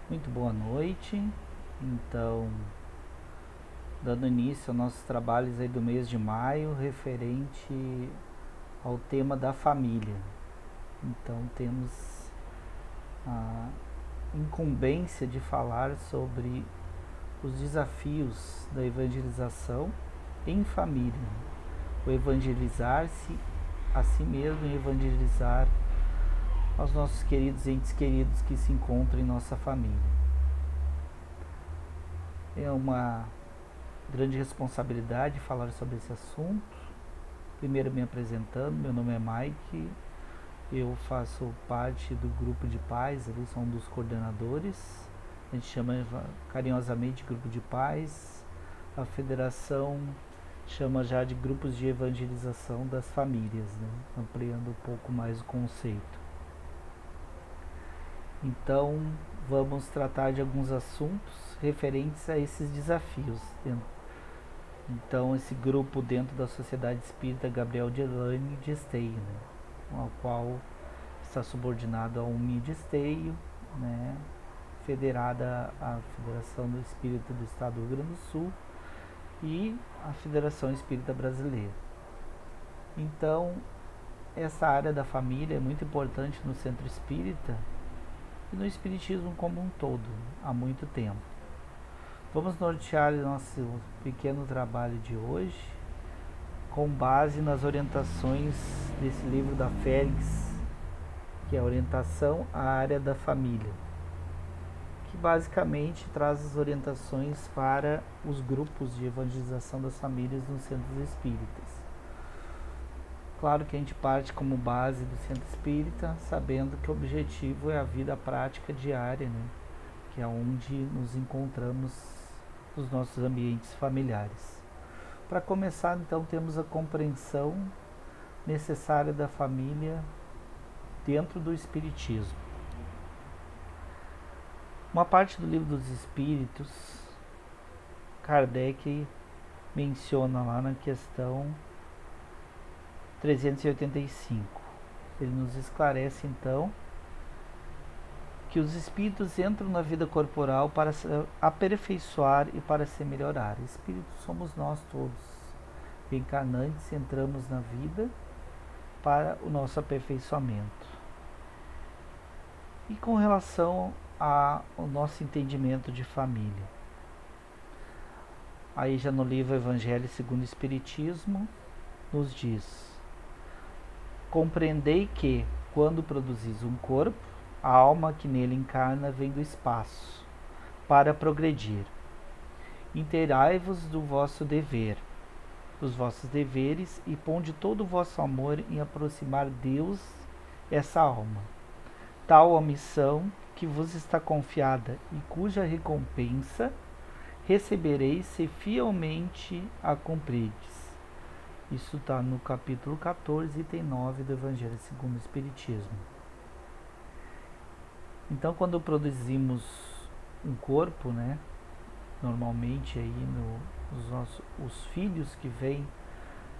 Muito boa noite. Então, dando início aos nossos trabalhos aí do mês de maio, referente ao tema da família. Então, temos a incumbência de falar sobre os desafios da evangelização em família. O evangelizar-se a si mesmo e evangelizar aos nossos queridos entes queridos que se encontram em nossa família. É uma grande responsabilidade falar sobre esse assunto. Primeiro me apresentando, meu nome é Mike, eu faço parte do grupo de pais, ali sou um dos coordenadores, a gente chama carinhosamente grupo de pais, a federação chama já de grupos de evangelização das famílias, né? Ampliando um pouco mais o conceito. Então, vamos tratar de alguns assuntos referentes a esses desafios. Então, esse grupo dentro da Sociedade Espírita Gabriel de Elaine de Esteio, né? Ao qual está subordinado a UMI de Esteio, né? Federada à Federação do Espírita do Estado do Rio Grande do Sul e a Federação Espírita Brasileira. Então, essa área da família é muito importante no centro espírita e no espiritismo como um todo, há muito tempo. Vamos nortear nosso pequeno trabalho de hoje com base nas orientações desse livro da Félix, que é a orientação à área da família, que basicamente traz as orientações para os grupos de evangelização das famílias nos centros espíritas. Claro que a gente parte como base do centro espírita, sabendo que o objetivo é a vida prática diária, né? Que é onde nos encontramos nos nossos ambientes familiares. Para começar, então, temos a compreensão necessária da família dentro do Espiritismo. Uma parte do Livro dos Espíritos, Kardec menciona lá na questão 385. Ele nos esclarece, então, que os espíritos entram na vida corporal para se aperfeiçoar e para se melhorar. Espíritos somos nós todos. Reencarnantes, entramos na vida para o nosso aperfeiçoamento. E com relação ao nosso entendimento de família, aí já no livro Evangelho segundo o Espiritismo, nos diz: compreendei que, quando produzis um corpo, a alma que nele encarna vem do espaço, para progredir. Inteirai-vos do vosso dever, dos vossos deveres, e ponde todo o vosso amor em aproximar Deus essa alma. Tal a missão que vos está confiada e cuja recompensa recebereis se fielmente a cumprirdes. Isso está no capítulo 14, item 9 do Evangelho segundo o Espiritismo. Então, quando produzimos um corpo, né, normalmente aí os filhos que vêm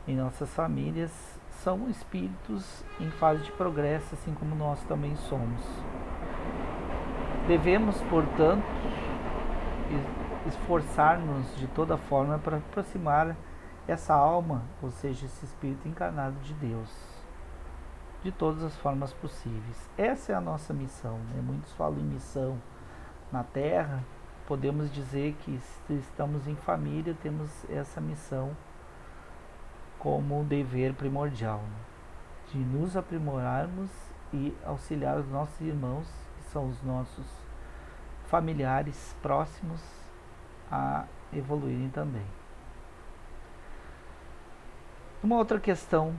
em nossas famílias são espíritos em fase de progresso, assim como nós também somos. Devemos, portanto, esforçar-nos de toda forma para aproximar essa alma, ou seja, esse espírito encarnado de Deus, de todas as formas possíveis. Essa é a nossa missão, né? Muitos falam em missão na Terra. Podemos dizer que se estamos em família, temos essa missão como um dever primordial, né? De nos aprimorarmos e auxiliar os nossos irmãos, que são os nossos familiares próximos, a evoluírem também. Uma outra questão,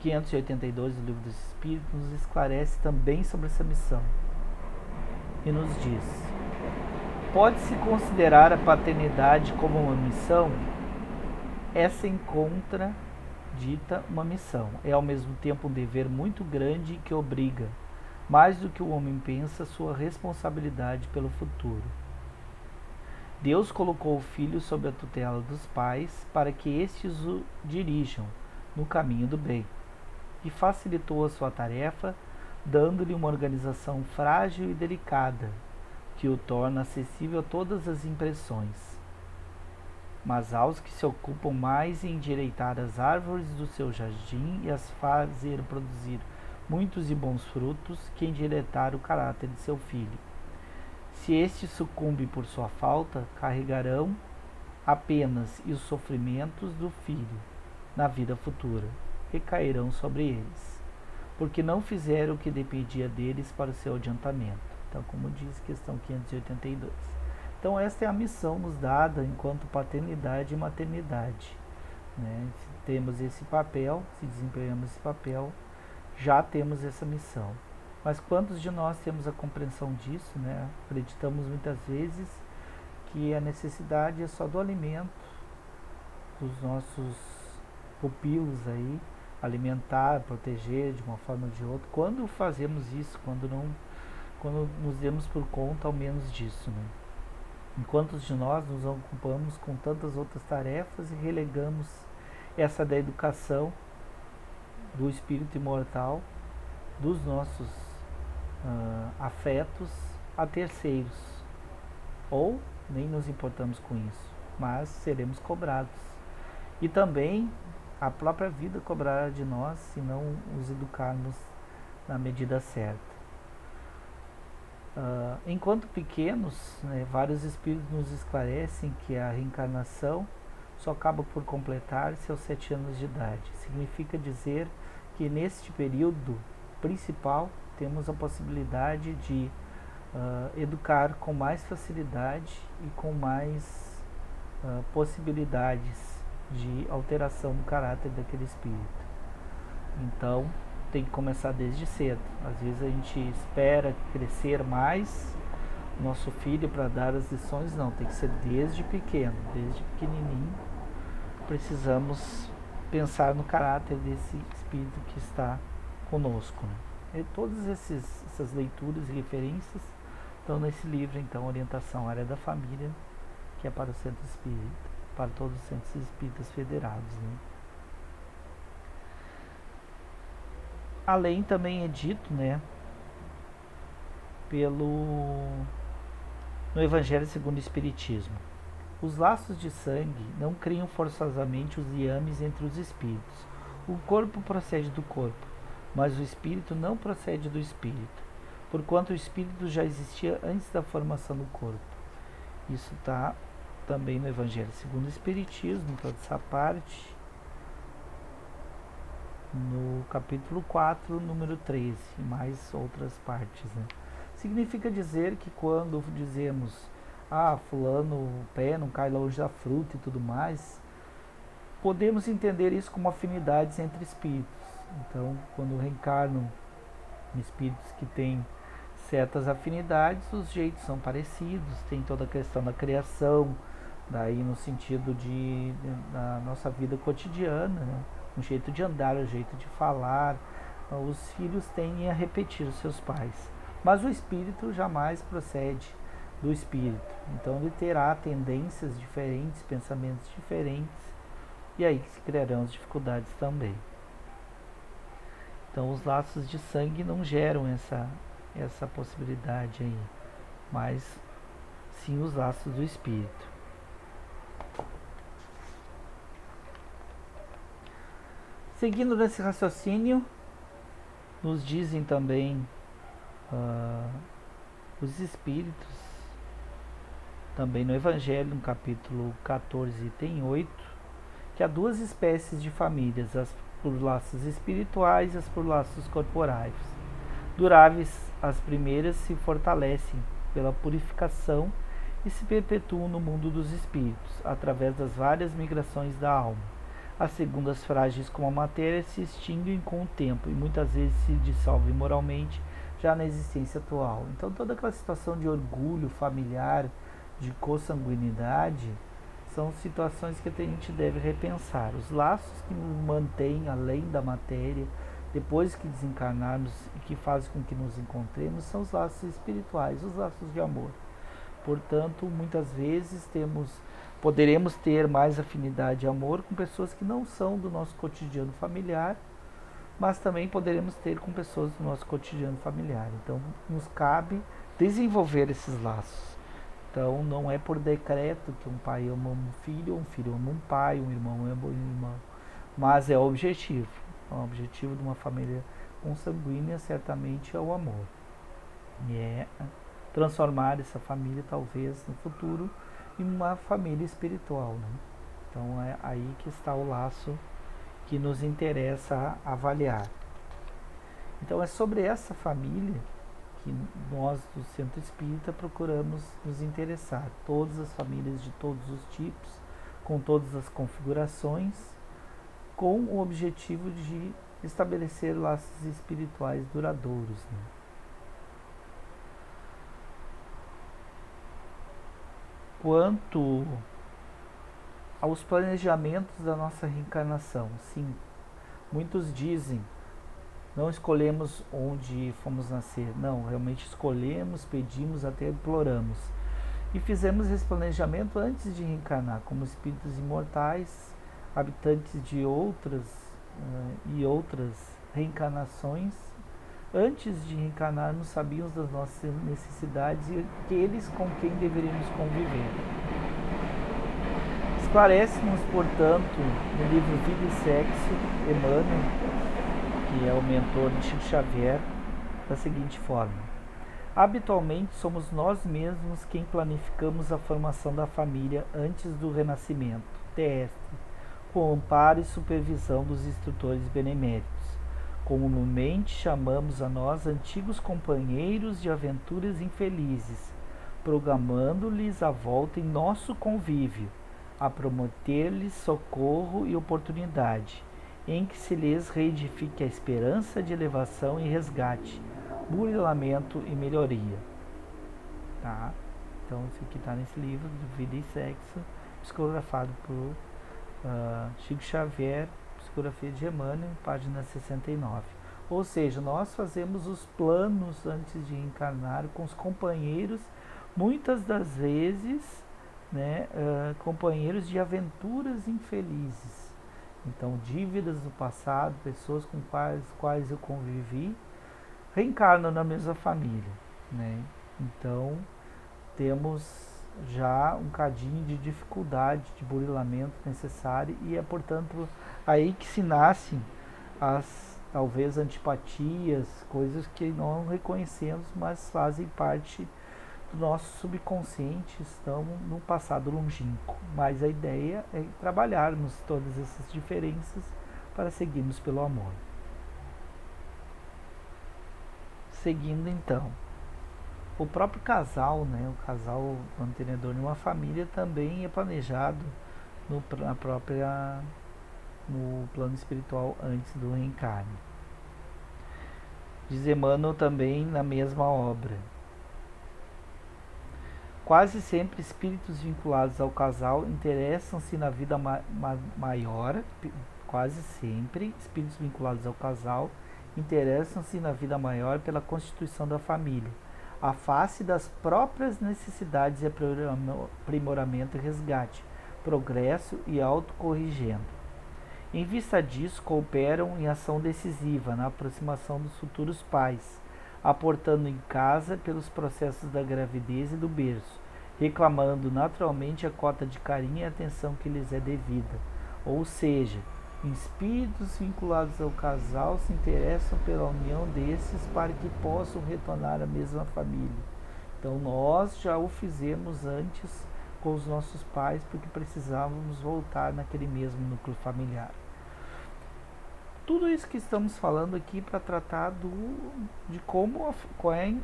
582 do Livro dos Espíritos, nos esclarece também sobre essa missão e nos diz: pode-se considerar a paternidade como uma missão? Essa encontra dita uma missão. É ao mesmo tempo um dever muito grande que obriga, mais do que o homem pensa, sua responsabilidade pelo futuro. Deus colocou o filho sob a tutela dos pais para que estes o dirijam no caminho do bem, e facilitou a sua tarefa dando-lhe uma organização frágil e delicada, que o torna acessível a todas as impressões. Mas aos que se ocupam mais em endireitar as árvores do seu jardim e as fazer produzir muitos e bons frutos, que endireitar o caráter de seu filho. Se este sucumbe por sua falta, carregarão apenas os sofrimentos do filho na vida futura, recairão sobre eles, porque não fizeram o que dependia deles para o seu adiantamento. Então, como diz questão 582. Então, esta é a missão nos dada enquanto paternidade e maternidade. Né? Se temos esse papel, se desempenhamos esse papel, já temos essa missão. Mas quantos de nós temos a compreensão disso? Né? Acreditamos muitas vezes que a necessidade é só do alimento dos nossos pupilos aí, alimentar, proteger de uma forma ou de outra. Quando fazemos isso? Quando nos demos por conta ao menos disso, né? Enquanto de nós nos ocupamos com tantas outras tarefas e relegamos essa da educação do espírito imortal, dos nossos afetos a terceiros, ou nem nos importamos com isso, mas seremos cobrados. E também a própria vida cobrará de nós se não os educarmos na medida certa. Enquanto pequenos, né, vários espíritos nos esclarecem que a reencarnação só acaba por completar-se aos 7 anos de idade. Significa dizer que neste período principal temos a possibilidade de educar com mais facilidade e com mais possibilidades de alteração do caráter daquele espírito. Então, tem que começar desde cedo. Às vezes a gente espera crescer mais nosso filho para dar as lições, não, tem que ser desde pequeno, desde pequenininho. Precisamos pensar no caráter desse espírito que está conosco, né? E todas essas leituras e referências estão nesse livro, então, Orientação Área da Família, que é para o Centro Espírita, para todos os centros espíritas federados, né? Além também é dito, né, no Evangelho segundo o Espiritismo, os laços de sangue não criam forçosamente os liames entre os espíritos. O corpo procede do corpo, mas o espírito não procede do espírito, porquanto o espírito já existia antes da formação do corpo. Isso está também no Evangelho segundo o Espiritismo, toda essa parte, no capítulo 4, número 13, e mais outras partes, né? Significa dizer que quando dizemos, fulano, o pé não cai longe da fruta e tudo mais, podemos entender isso como afinidades entre espíritos. Então, quando reencarnam espíritos que têm certas afinidades, os jeitos são parecidos, tem toda a questão da criação, daí no sentido da nossa vida cotidiana, né? Um jeito de andar, um jeito de falar. Os filhos tendem a repetir os seus pais, mas o espírito jamais procede do espírito. Então ele terá tendências diferentes, pensamentos diferentes, e aí se criarão as dificuldades também. Então os laços de sangue não geram essa possibilidade aí, mas sim os laços do espírito. Seguindo nesse raciocínio, nos dizem também os espíritos, também no Evangelho, no capítulo 14, item 8, que há duas espécies de famílias, as por laços espirituais e as por laços corporais. Duráveis, as primeiras se fortalecem pela purificação e se perpetuam no mundo dos espíritos, através das várias migrações da alma. As segundas, frágeis como a matéria, se extinguem com o tempo e muitas vezes se dissolvem moralmente já na existência atual. Então toda aquela situação de orgulho familiar, de consanguinidade, são situações que a gente deve repensar. Os laços que nos mantêm além da matéria, depois que desencarnarmos e que fazem com que nos encontremos, são os laços espirituais, os laços de amor. Portanto, muitas vezes poderemos ter mais afinidade e amor com pessoas que não são do nosso cotidiano familiar, mas também poderemos ter com pessoas do nosso cotidiano familiar. Então, nos cabe desenvolver esses laços. Então, não é por decreto que um pai ama um filho ama um pai, um irmão ama um irmão, mas é o objetivo. O objetivo de uma família consanguínea certamente é o amor. E é transformar essa família, talvez, no futuro, em uma família espiritual, né? Então, é aí que está o laço que nos interessa avaliar. Então, é sobre essa família que nós do Centro Espírita procuramos nos interessar. Todas as famílias de todos os tipos, com todas as configurações, com o objetivo de estabelecer laços espirituais duradouros, né? Quanto aos planejamentos da nossa reencarnação, sim, muitos dizem: não escolhemos onde fomos nascer. Não, realmente escolhemos, pedimos, até imploramos. E fizemos esse planejamento antes de reencarnar, como espíritos imortais, habitantes de outras reencarnações. Antes de reencarnar, nos sabíamos das nossas necessidades e aqueles com quem deveríamos conviver. Esclarece-nos, portanto, no livro Vida e Sexo, Emmanuel, que é o mentor de Chico Xavier, da seguinte forma: habitualmente somos nós mesmos quem planificamos a formação da família antes do renascimento terrestre, com amparo e supervisão dos instrutores beneméritos. Comumente chamamos a nós antigos companheiros de aventuras infelizes, programando-lhes a volta em nosso convívio, a prometer-lhes socorro e oportunidade, em que se lhes reedifique a esperança de elevação e resgate, burilamento e melhoria. Tá? Então, isso aqui está nesse livro, de Vida e Sexo, psicografado por Chico Xavier, psicografia de Emmanuel, página 69. Ou seja, nós fazemos os planos antes de encarnar com os companheiros, muitas das vezes, né, companheiros de aventuras infelizes. Então, dívidas do passado, pessoas com quais eu convivi, reencarnam na mesma família, né? Então, temos já um cadinho de dificuldade, de burilamento necessário, e é, portanto, aí que se nascem as, talvez, antipatias, coisas que não reconhecemos, mas fazem parte do nosso subconsciente, estão no passado longínquo. Mas a ideia é trabalharmos todas essas diferenças para seguirmos pelo amor. Seguindo, então, o próprio casal, né, o casal mantenedor de uma família também é planejado no plano espiritual antes do reencarne. Diz Emmanuel também na mesma obra: quase sempre espíritos vinculados ao casal interessam-se na vida maior, quase sempre espíritos vinculados ao casal interessam-se na vida maior pela constituição da família, a face das próprias necessidades de aprimoramento e resgate, progresso e autocorrigendo. Em vista disso, cooperam em ação decisiva na aproximação dos futuros pais, aportando em casa pelos processos da gravidez e do berço, reclamando naturalmente a cota de carinho e atenção que lhes é devida. Ou seja, espíritos vinculados ao casal se interessam pela união desses para que possam retornar à mesma família. Então nós já o fizemos antes com os nossos pais porque precisávamos voltar naquele mesmo núcleo familiar. Tudo isso que estamos falando aqui para tratar de qual é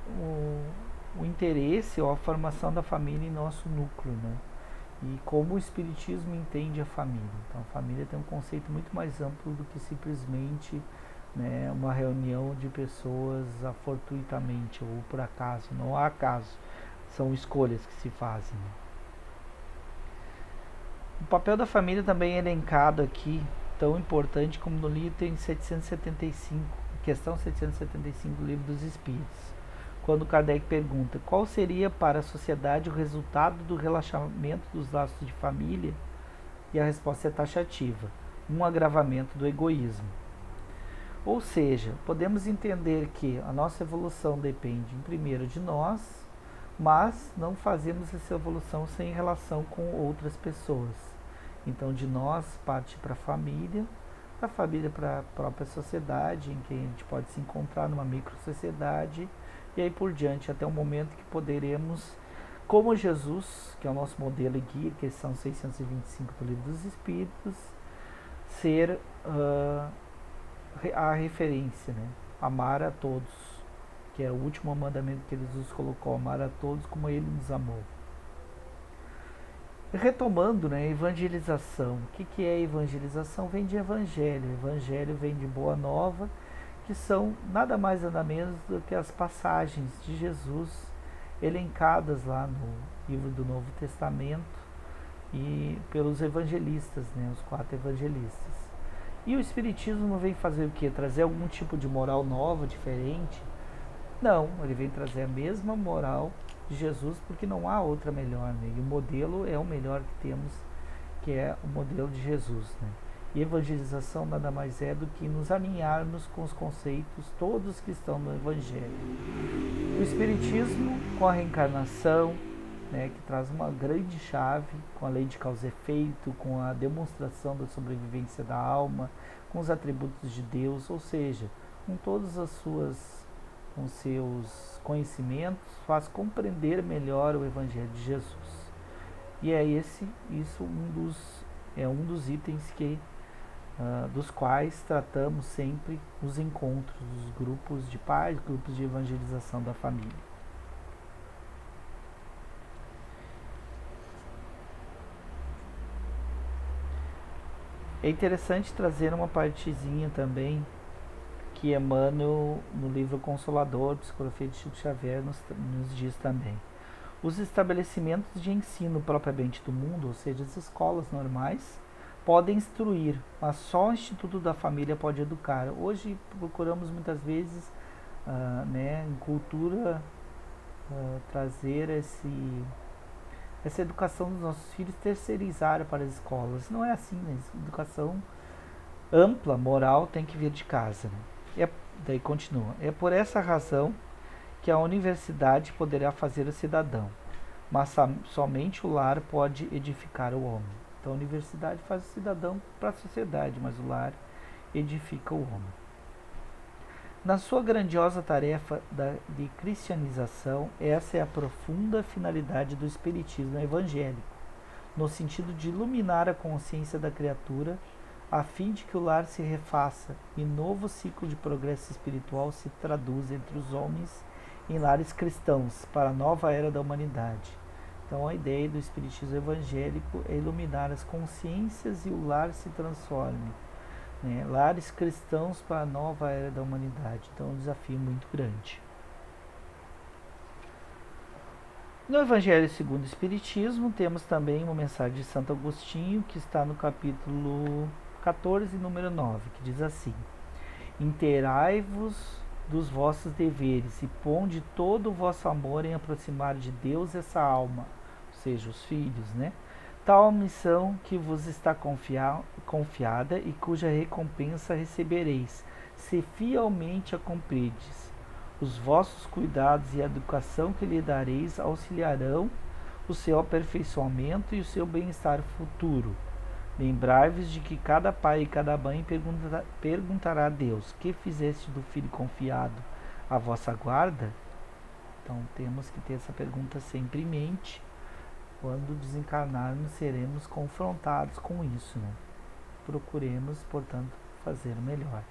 o interesse ou a formação da família em nosso núcleo, né? E como o Espiritismo entende a família. Então a família tem um conceito muito mais amplo do que simplesmente, né, uma reunião de pessoas fortuitamente ou por acaso. Não há acaso, são escolhas que se fazem. O papel da família também é elencado aqui, tão importante como no item 775, questão 775 do Livro dos Espíritos, quando Kardec pergunta qual seria para a sociedade o resultado do relaxamento dos laços de família, e a resposta é taxativa: um agravamento do egoísmo. Ou seja, podemos entender que a nossa evolução depende, primeiro, de nós, mas não fazemos essa evolução sem relação com outras pessoas. Então, de nós parte para a família para a própria sociedade, em que a gente pode se encontrar numa micro-sociedade, e aí por diante, até o momento que poderemos, como Jesus, que é o nosso modelo e guia, que são 625 do Livro dos Espíritos, ser a referência, né? Amar a todos, que é o último mandamento que ele nos colocou, amar a todos como ele nos amou. Retomando, né, evangelização. O que é evangelização? Vem de evangelho. Evangelho vem de boa nova, que são nada mais nada menos do que as passagens de Jesus elencadas lá no livro do Novo Testamento e pelos evangelistas, né, os 4 evangelistas. E o Espiritismo vem fazer o quê? Trazer algum tipo de moral nova, diferente? Não, ele vem trazer a mesma moral de Jesus, porque não há outra melhor, né? E o modelo é o melhor que temos, que é o modelo de Jesus, né? E evangelização nada mais é do que nos alinharmos com os conceitos todos que estão no Evangelho. O Espiritismo, com a reencarnação, né, que traz uma grande chave, com a lei de causa e efeito, com a demonstração da sobrevivência da alma, com os atributos de Deus, ou seja, com todas as suas, com seus conhecimentos, faz compreender melhor o Evangelho de Jesus. E é um dos itens que dos quais tratamos sempre os encontros dos grupos de paz, grupos de evangelização da família. É interessante trazer uma partezinha também que Emmanuel, no livro Consolador, Psicografia de Chico Xavier, nos diz também. Os estabelecimentos de ensino propriamente do mundo, ou seja, as escolas normais, podem instruir, mas só o Instituto da Família pode educar. Hoje procuramos muitas vezes, em cultura, trazer essa educação dos nossos filhos, terceirizar para as escolas. Não é assim, né? Educação ampla, moral, tem que vir de casa. Né? Daí continua. É por essa razão que a universidade poderá fazer o cidadão, mas somente o lar pode edificar o homem. Então a universidade faz o cidadão para a sociedade, mas o lar edifica o homem. Na sua grandiosa tarefa de cristianização, essa é a profunda finalidade do espiritismo evangélico, no sentido de iluminar a consciência da criatura, a fim de que o lar se refaça e novo ciclo de progresso espiritual se traduza entre os homens em lares cristãos para a nova era da humanidade. Então a ideia do espiritismo evangélico é iluminar as consciências e o lar se transforme. Né? Lares cristãos para a nova era da humanidade. Então é um desafio muito grande. No Evangelho segundo o Espiritismo, temos também uma mensagem de Santo Agostinho, que está no capítulo 14, número 9, que diz assim: inteirai-vos dos vossos deveres e ponde todo o vosso amor em aproximar de Deus essa alma, ou seja, os filhos, né? Tal missão que vos está confiada e cuja recompensa recebereis, se fielmente a cumprides. Os vossos cuidados e a educação que lhe dareis auxiliarão o seu aperfeiçoamento e o seu bem-estar futuro. Lembrai-vos de que cada pai e cada mãe perguntará a Deus: que fizeste do filho confiado à vossa guarda? Então temos que ter essa pergunta sempre em mente. Quando desencarnarmos, seremos confrontados com isso. Né? Procuremos, portanto, fazer o melhor.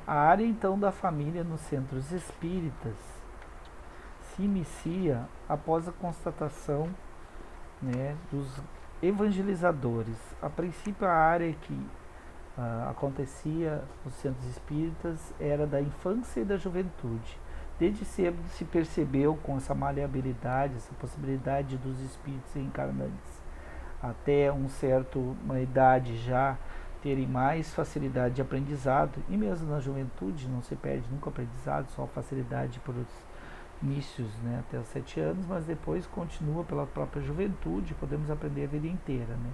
A área, então, da família nos centros espíritas se inicia após a constatação, né, dos evangelizadores. A princípio, a área que acontecia nos centros espíritas era da infância e da juventude. Desde cedo se percebeu com essa maleabilidade, essa possibilidade dos espíritos reencarnantes até uma idade já terem mais facilidade de aprendizado, e mesmo na juventude não se perde nunca o aprendizado, só facilidade inícios, né, até os 7 anos, mas depois continua pela própria juventude, podemos aprender a vida inteira, né?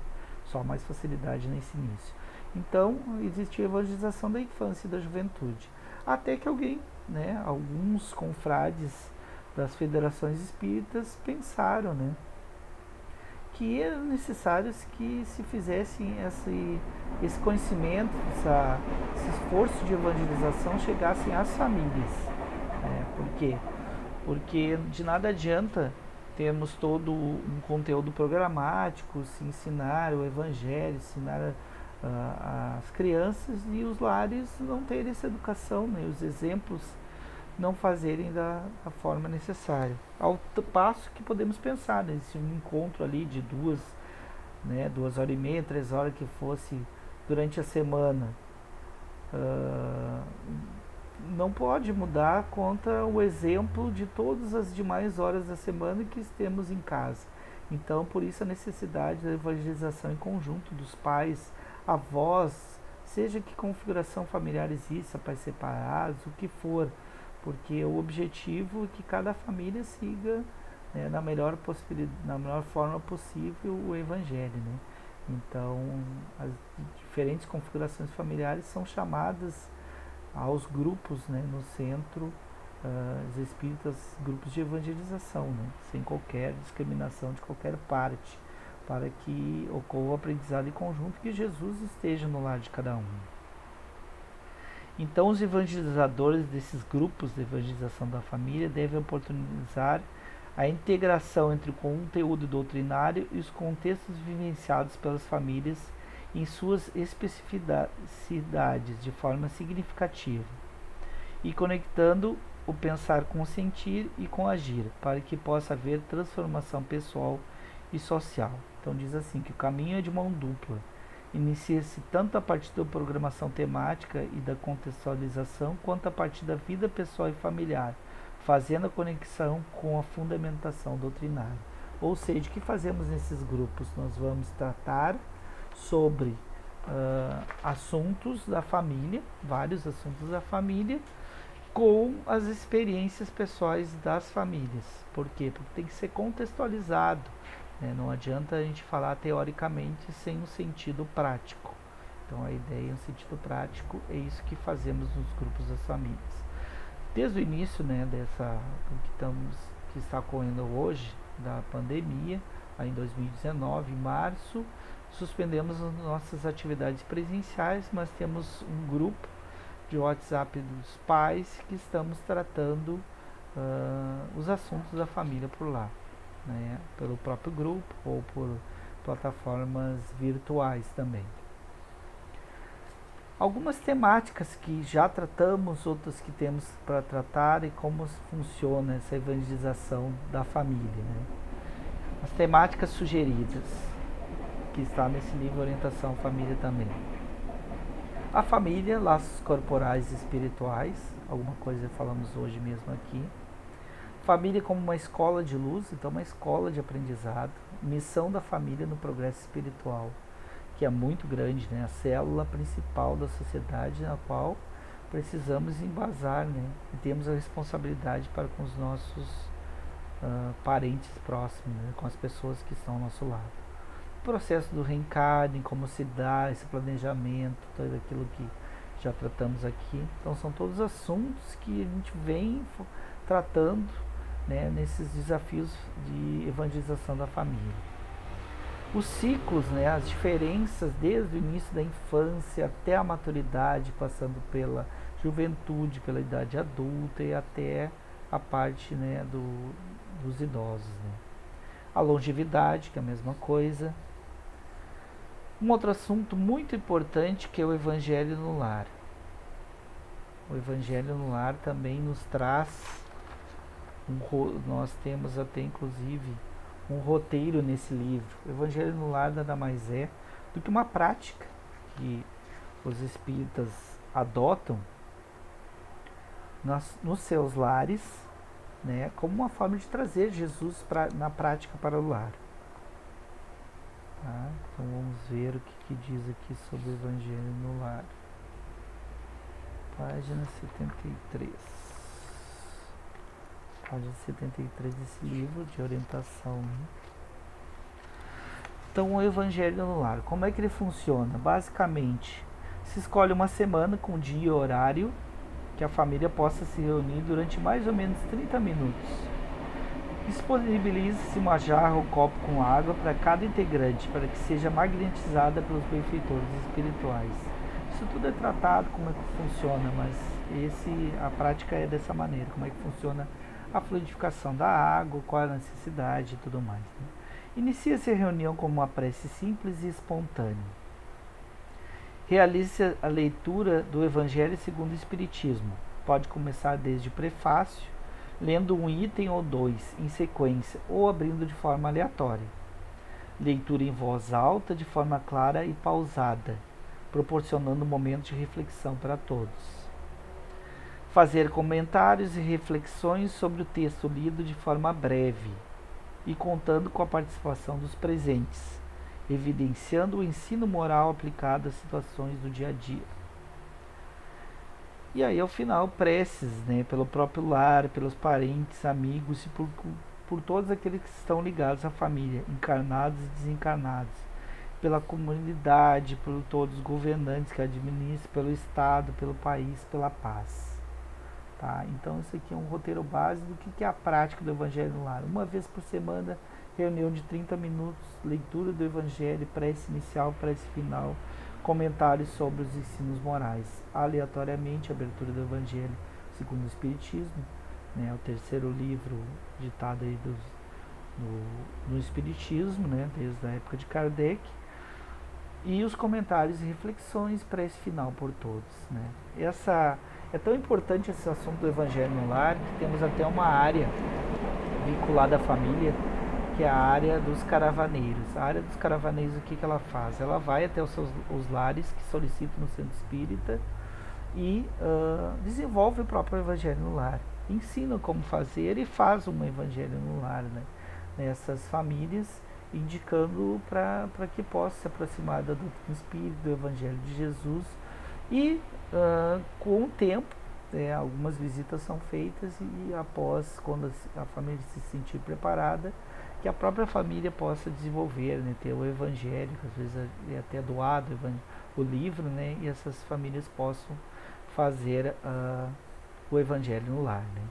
Só mais facilidade nesse início. Então, existe a evangelização da infância e da juventude. Até que alguém, né, alguns confrades das federações espíritas pensaram, né, que era necessário que se fizesse esse conhecimento, esse esforço de evangelização chegassem às famílias. Por quê? Porque de nada adianta termos todo um conteúdo programático, se ensinar o evangelho, ensinar as crianças e os lares não terem essa educação, né, os exemplos não fazerem da forma necessária. Ao passo que podemos pensar, né, se um encontro ali de 2h30, 3 horas que fosse durante a semana, não pode mudar contra o exemplo de todas as demais horas da semana que temos em casa. Então, por isso a necessidade da evangelização em conjunto dos pais, avós, seja que configuração familiar exista, pais separados, o que for, porque o objetivo é que cada família siga, né, na melhor forma possível o evangelho, né? Então, as diferentes configurações familiares são chamadas aos grupos, né, no centro, os espíritas, grupos de evangelização, né, sem qualquer discriminação de qualquer parte, para que ocorra o aprendizado em conjunto e que Jesus esteja no lar de cada um. Então, os evangelizadores desses grupos de evangelização da família devem oportunizar a integração entre o conteúdo doutrinário e os contextos vivenciados pelas famílias em suas especificidades de forma significativa e conectando o pensar com o sentir e com o agir, para que possa haver transformação pessoal e social. Então diz assim que o caminho é de mão dupla. Inicia-se tanto a partir da programação temática e da contextualização, quanto a partir da vida pessoal e familiar, fazendo a conexão com a fundamentação doutrinária. Ou seja, o que fazemos nesses grupos? Nós vamos tratar sobre assuntos da família, vários assuntos da família, com as experiências pessoais das famílias. Por quê? Porque tem que ser contextualizado, né? Não adianta a gente falar teoricamente sem um sentido prático. Então a ideia, um sentido prático, é isso que fazemos nos grupos das famílias. Desde o início, né, que está ocorrendo hoje, da pandemia, aí em 2019, em março, suspendemos as nossas atividades presenciais, mas temos um grupo de WhatsApp dos pais que estamos tratando os assuntos da família por lá, né, pelo próprio grupo ou por plataformas virtuais também. Algumas temáticas que já tratamos, outras que temos para tratar e como funciona essa evangelização da família, né? As temáticas sugeridas, que está nesse livro Orientação à Família também. A família, laços corporais e espirituais, alguma coisa falamos hoje mesmo aqui. Família como uma escola de luz, então uma escola de aprendizado. Missão da família no progresso espiritual, que é muito grande, né? A célula principal da sociedade na qual precisamos embasar, né? E temos a responsabilidade para com os nossos parentes próximos, né? Com as pessoas que estão ao nosso lado. O processo do reencarne, como se dá esse planejamento, tudo aquilo que já tratamos aqui. Então são todos assuntos que a gente vem tratando, né, nesses desafios de evangelização da família. Os ciclos, né, as diferenças desde o início da infância até a maturidade, passando pela juventude, pela idade adulta e até a parte, né, dos idosos, né. A longevidade, que é a mesma coisa. Um outro assunto muito importante que é o Evangelho no Lar. O Evangelho no Lar também nos traz, nós temos até inclusive um roteiro nesse livro. O Evangelho no Lar nada mais é do que uma prática que os espíritas adotam nos seus lares, né, como uma forma de trazer Jesus na prática para o lar. Tá? Então vamos ver o que diz aqui sobre o Evangelho no Lar. Página 73. página 73 desse livro de orientação, né? Então, o Evangelho no Lar, como é que ele funciona? Basicamente, se escolhe uma semana com dia e horário que a família possa se reunir durante mais ou menos 30 minutos. Disponibiliza-se uma jarra ou copo com água para cada integrante, para que seja magnetizada pelos benfeitores espirituais. Isso tudo é tratado, como é que funciona, mas a prática é dessa maneira, como é que funciona a fluidificação da água, qual é a necessidade e tudo mais, né? Inicia-se a reunião com uma prece simples e espontânea. Realize a leitura do Evangelho segundo o Espiritismo. Pode começar desde o prefácio, lendo um item ou dois em sequência ou abrindo de forma aleatória. Leitura em voz alta, de forma clara e pausada, proporcionando momentos de reflexão para todos. Fazer comentários e reflexões sobre o texto lido de forma breve e contando com a participação dos presentes, evidenciando o ensino moral aplicado às situações do dia a dia. E aí, ao final, preces, né, pelo próprio lar, pelos parentes, amigos e por todos aqueles que estão ligados à família, encarnados e desencarnados, pela comunidade, por todos os governantes que administram, pelo Estado, pelo país, pela paz. Tá? Então, isso aqui é um roteiro base do que é a prática do Evangelho no Lar. Uma vez por semana, reunião de 30 minutos, leitura do Evangelho, prece inicial, prece final, comentários sobre os ensinos morais. Aleatoriamente, abertura do Evangelho segundo o Espiritismo, né, o terceiro livro ditado aí no Espiritismo, né, desde a época de Kardec, e os comentários e reflexões, prece final por todos, né. É tão importante esse assunto do Evangelho no Lar que temos até uma área vinculada à família, que é a área dos caravaneiros. A área dos caravaneiros, o que ela faz? Ela vai até os lares que solicitam no centro espírita e desenvolve o próprio Evangelho no Lar. Ensina como fazer e faz um Evangelho no Lar, né, nessas famílias, indicando para que possa se aproximar da doutrina espírita, do Evangelho de Jesus. E com o tempo, algumas visitas são feitas e após, quando a família se sentir preparada, que a própria família possa desenvolver, né, ter o Evangelho, que às vezes é até doado o livro, né, e essas famílias possam fazer o Evangelho no Lar, né.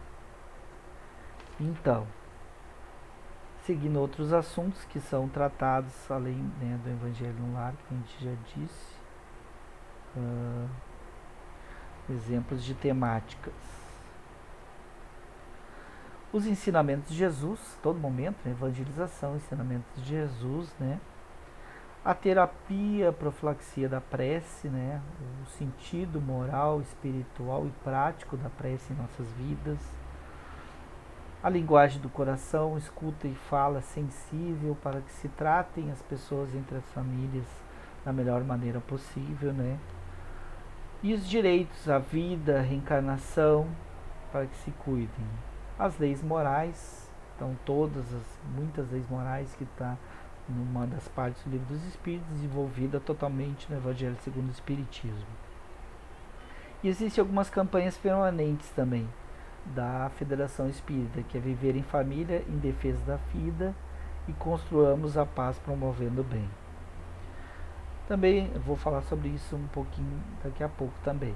Então, seguindo outros assuntos que são tratados além, né, do Evangelho no Lar, que a gente já disse, exemplos de temáticas. Os ensinamentos de Jesus, todo momento, né, evangelização, ensinamentos de Jesus, né? A terapia, a profilaxia da prece, né? O sentido moral, espiritual e prático da prece em nossas vidas. A linguagem do coração, escuta e fala sensível para que se tratem as pessoas entre as famílias da melhor maneira possível, né? E os direitos à vida, à reencarnação, para que se cuidem. As leis morais, então muitas leis morais que está numa das partes do Livro dos Espíritos, desenvolvida totalmente no Evangelho segundo o Espiritismo. E existem algumas campanhas permanentes também da Federação Espírita, que é viver em família, em defesa da vida e construamos a paz promovendo o bem. Também vou falar sobre isso um pouquinho daqui a pouco também.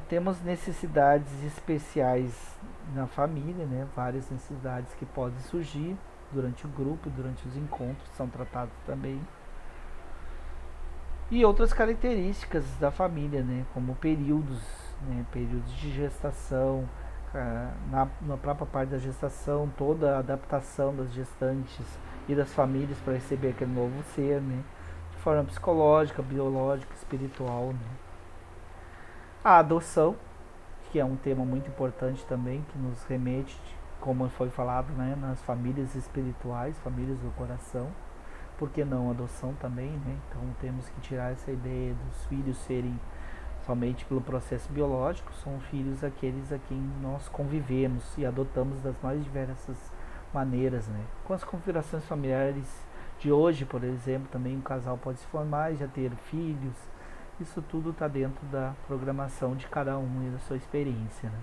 Temos necessidades especiais na família, né? Várias necessidades que podem surgir durante o grupo, durante os encontros, são tratados também. E outras características da família, né? Como períodos, né? Períodos de gestação, na própria parte da gestação, toda a adaptação das gestantes e das famílias para receber aquele novo ser, né? De forma psicológica, biológica, espiritual, né? A adoção, que é um tema muito importante também, que nos remete, como foi falado, né, nas famílias espirituais, famílias do coração. Por que não adoção também, né? Então temos que tirar essa ideia dos filhos serem somente pelo processo biológico, são filhos aqueles a quem nós convivemos e adotamos das mais diversas maneiras, né? Com as configurações familiares de hoje, por exemplo, também um casal pode se formar e já ter filhos. Isso tudo está dentro da programação de cada um e da sua experiência, né?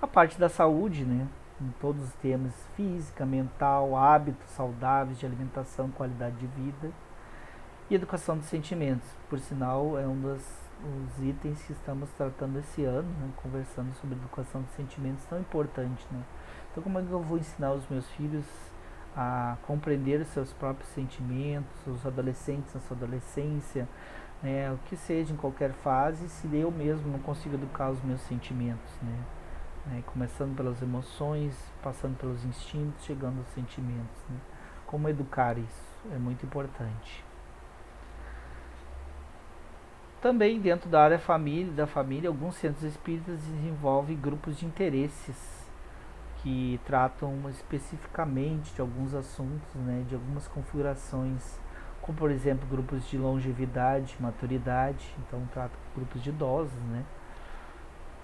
A parte da saúde, né? Em todos os temas: física, mental, hábitos saudáveis de alimentação, qualidade de vida. E educação dos sentimentos, por sinal, é um dos os itens que estamos tratando esse ano, né? Conversando sobre educação dos sentimentos, tão importante, né? Então, como é que eu vou ensinar os meus filhos a compreender os seus próprios sentimentos, os adolescentes na sua adolescência, né? O que seja em qualquer fase, se eu mesmo não consigo educar os meus sentimentos, né? Começando pelas emoções, passando pelos instintos, chegando aos sentimentos, né? Como educar isso é muito importante. Também dentro da área da família, alguns centros espíritas desenvolvem grupos de interesses que tratam especificamente de alguns assuntos, né, de algumas configurações, como por exemplo grupos de longevidade, maturidade, então tratam grupos de idosos, né,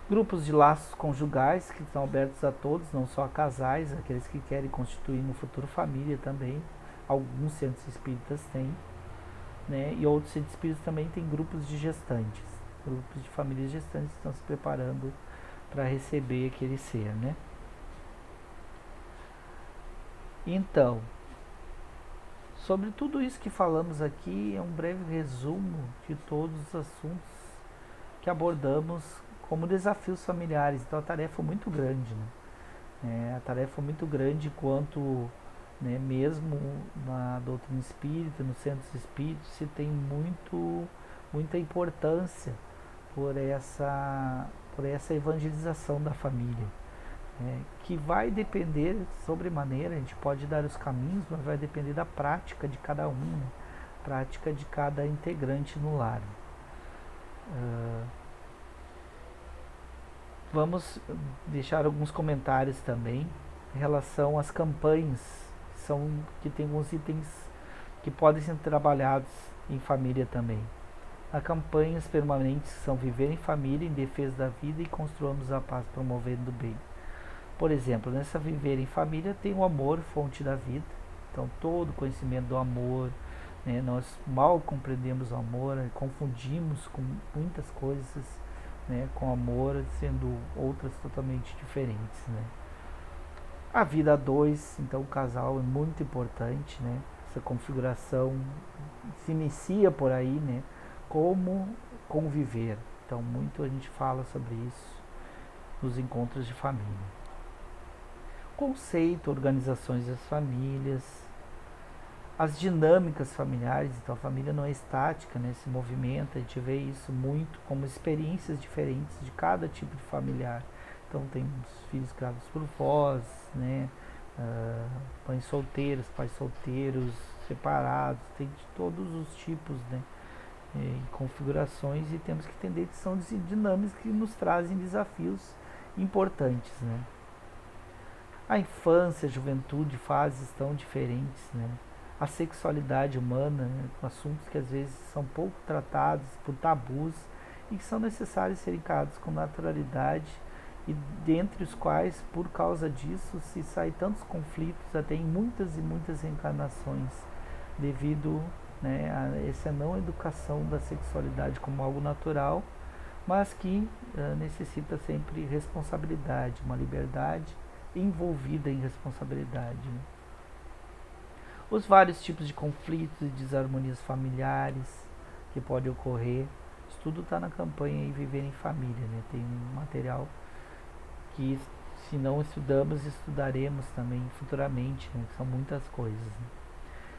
grupos de laços conjugais que estão abertos a todos, não só a casais, aqueles que querem constituir no futuro família também, alguns centros espíritas têm. Né? E outros centros espíritas também têm grupos de gestantes, grupos de famílias gestantes que estão se preparando para receber aquele ser, né? Então, sobre tudo isso que falamos aqui, é um breve resumo de todos os assuntos que abordamos como desafios familiares. Então, a tarefa é muito grande, né? A tarefa é muito grande quanto, né, mesmo na doutrina espírita, nos centros espíritas, se tem muita importância por essa evangelização da família, né, que vai depender sobremaneira, a gente pode dar os caminhos, mas vai depender da prática de cada um, né, prática de cada integrante no lar. Vamos deixar alguns comentários também em relação às campanhas, que tem alguns itens que podem ser trabalhados em família também. Há campanhas permanentes que são viver em família, em defesa da vida e construamos a paz, promovendo o bem. Por exemplo, nessa viver em família tem o amor, fonte da vida. Então, todo o conhecimento do amor, né, nós mal compreendemos o amor, confundimos com muitas coisas, né, com amor, sendo outras totalmente diferentes, né. A vida a dois, então o casal é muito importante, né, essa configuração se inicia por aí, né, como conviver. Então, muito a gente fala sobre isso nos encontros de família. Conceito, organizações das famílias, as dinâmicas familiares. Então a família não é estática, né, se movimenta, a gente vê isso muito como experiências diferentes de cada tipo de familiar. Então tem os filhos criados por vós, né, mães solteiras, pais solteiros, separados, tem de todos os tipos, né, configurações, e temos que entender que são dinâmicas que nos trazem desafios importantes, né. A infância, a juventude, fases tão diferentes, né? A sexualidade humana, né? Assuntos que às vezes são pouco tratados por tabus e que são necessários ser encarados com naturalidade, e dentre os quais, por causa disso, se sai tantos conflitos, até em muitas e muitas reencarnações, devido, né, a essa não educação da sexualidade como algo natural, mas que necessita sempre responsabilidade, uma liberdade envolvida em responsabilidade, né? Os vários tipos de conflitos e desarmonias familiares que podem ocorrer, isso tudo está na campanha Viver em Família, né? Tem um material que, se não estudamos, estudaremos também futuramente, né? São muitas coisas, né?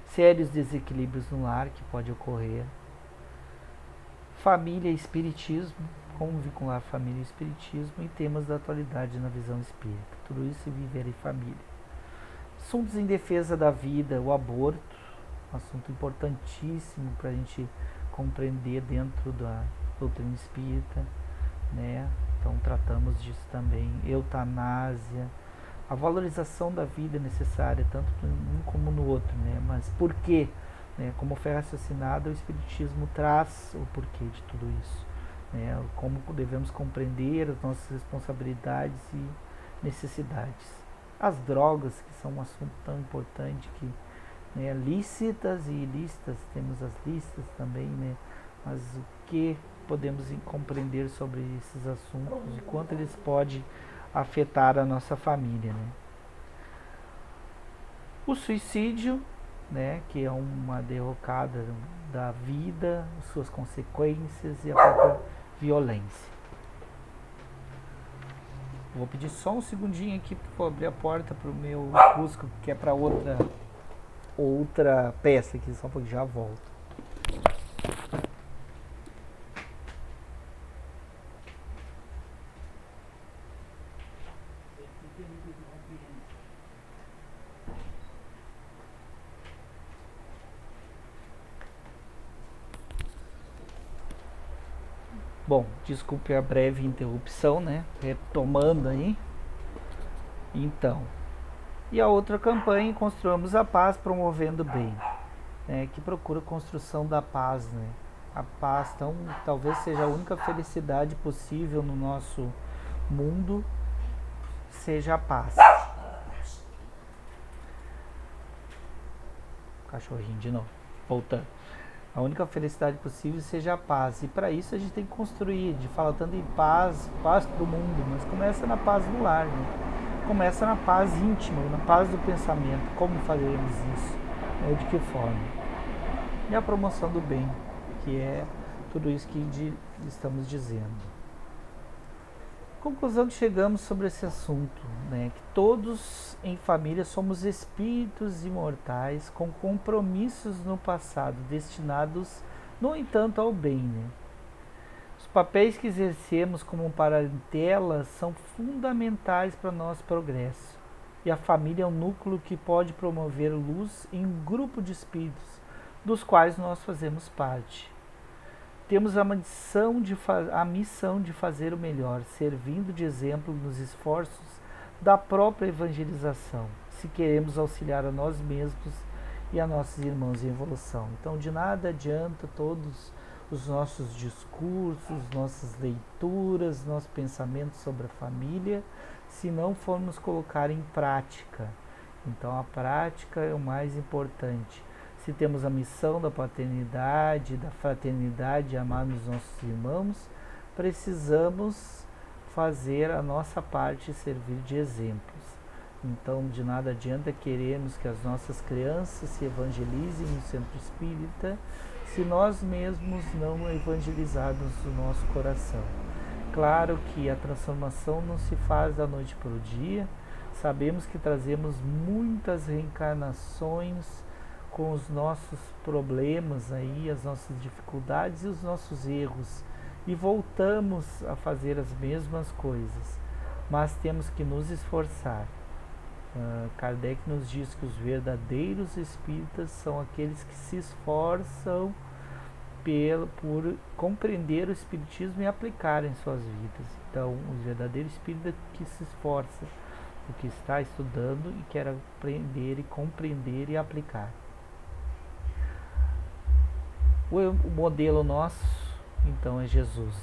Sérios desequilíbrios no lar que pode ocorrer. Família e espiritismo, como vincular família e espiritismo, e temas da atualidade na visão espírita. Tudo isso é viver em família. Assuntos em defesa da vida, o aborto, um assunto importantíssimo para a gente compreender dentro da doutrina espírita, né? Então tratamos disso também. Eutanásia, a valorização da vida é necessária tanto no um como no outro, né? Mas por quê? Né? Como foi raciocinado, o espiritismo traz o porquê de tudo isso, né? Como devemos compreender as nossas responsabilidades e necessidades. As drogas, que são um assunto tão importante, que, né, lícitas e ilícitas, temos as lícitas também, né? Mas o que podemos compreender sobre esses assuntos e quanto eles podem afetar a nossa família, né? O suicídio, né, que é uma derrocada da vida, suas consequências e a própria violência. Vou pedir só um segundinho aqui para abrir a porta para o meu Cusco, que é para outra peça aqui, só porque já volto. Bom, desculpe a breve interrupção, né? Retomando aí. Então, e a outra campanha, Construamos a Paz, Promovendo o Bem, né? Que procura a construção da paz, né? A paz, então, talvez seja a única felicidade possível no nosso mundo, seja a paz. Cachorrinho de novo, voltando. A única felicidade possível seja a paz. E para isso a gente tem que construir, de falar tanto em paz para o mundo, mas começa na paz do lar, né? Começa na paz íntima, na paz do pensamento. Como faremos isso? De que forma? E a promoção do bem, que é tudo isso que estamos dizendo. Conclusão que chegamos sobre esse assunto, né? Que todos em família somos espíritos imortais com compromissos no passado, destinados, no entanto, ao bem, né? Os papéis que exercemos como parentela são fundamentais para o nosso progresso. E a família é um núcleo que pode promover luz em um grupo de espíritos, dos quais nós fazemos parte. Temos a missão de fazer o melhor, servindo de exemplo nos esforços da própria evangelização, se queremos auxiliar a nós mesmos e a nossos irmãos em evolução. Então, de nada adianta todos os nossos discursos, nossas leituras, nossos pensamentos sobre a família, se não formos colocar em prática. Então, a prática é o mais importante. Se temos a missão da paternidade, da fraternidade, amar os nossos irmãos, precisamos fazer a nossa parte e servir de exemplos. Então, de nada adianta querermos que as nossas crianças se evangelizem no centro espírita, se nós mesmos não evangelizarmos o nosso coração. Claro que a transformação não se faz da noite para o dia, sabemos que trazemos muitas reencarnações com os nossos problemas aí, as nossas dificuldades e os nossos erros, e voltamos a fazer as mesmas coisas, mas temos que nos esforçar. Kardec nos diz que os verdadeiros espíritas são aqueles que se esforçam por compreender o espiritismo e aplicar em suas vidas. Então, o verdadeiro espírita que se esforça, o que está estudando e quer aprender e compreender e aplicar. O modelo nosso, então, é Jesus.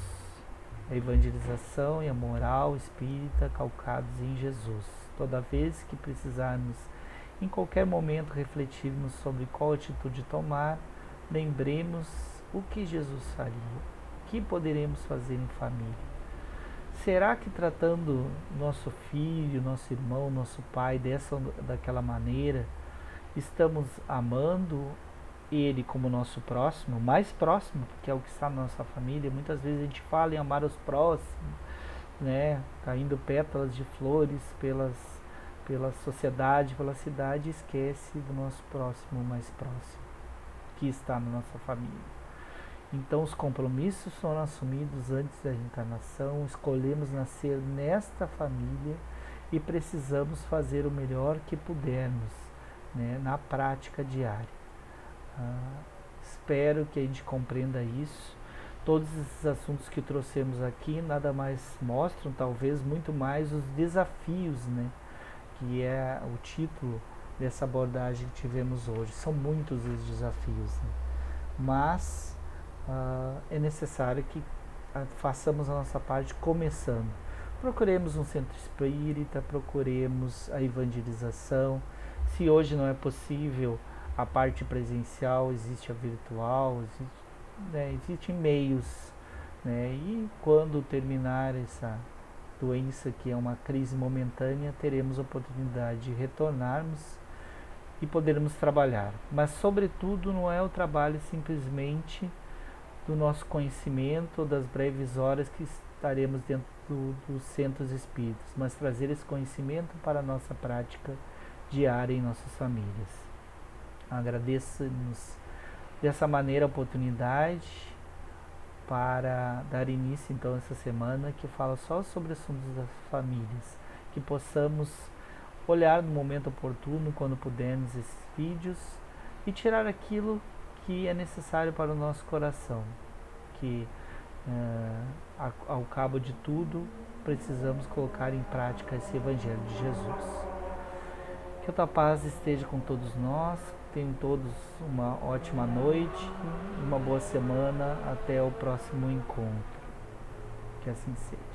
A evangelização e a moral espírita calcados em Jesus. Toda vez que precisarmos, em qualquer momento, refletirmos sobre qual atitude tomar, lembremos o que Jesus faria, o que poderemos fazer em família. Será que tratando nosso filho, nosso irmão, nosso pai dessa ou daquela maneira, estamos amando ele como nosso próximo, mais próximo, porque é o que está na nossa família? Muitas vezes a gente fala em amar os próximos, né, caindo pétalas de flores pela sociedade, pela cidade, e esquece do nosso próximo mais próximo, que está na nossa família. Então os compromissos foram assumidos antes da reencarnação, escolhemos nascer nesta família e precisamos fazer o melhor que pudermos, né, na prática diária. Espero que a gente compreenda isso. Todos esses assuntos que trouxemos aqui nada mais mostram, talvez muito mais, os desafios, né, que é o título dessa abordagem que tivemos hoje. São muitos os desafios, né? Mas é necessário que façamos a nossa parte começando. Procuremos um centro espírita, procuremos a evangelização. Se hoje não é possível a parte presencial, existe a virtual, existem meios, né? E quando terminar doença, que é uma crise momentânea, teremos a oportunidade de retornarmos e podermos trabalhar. Mas, sobretudo, não é o trabalho simplesmente do nosso conhecimento, das breves horas que estaremos dentro dos centros espíritas, mas trazer esse conhecimento para a nossa prática diária em nossas famílias. Agradeço-nos dessa maneira a oportunidade para dar início então a essa semana que fala só sobre assuntos das famílias, que possamos olhar no momento oportuno, quando pudermos, esses vídeos e tirar aquilo que é necessário para o nosso coração, que ao cabo de tudo precisamos colocar em prática esse Evangelho de Jesus. Que a tua paz esteja com todos nós, tenham todos uma ótima noite, uma boa semana, até o próximo encontro. Que assim seja.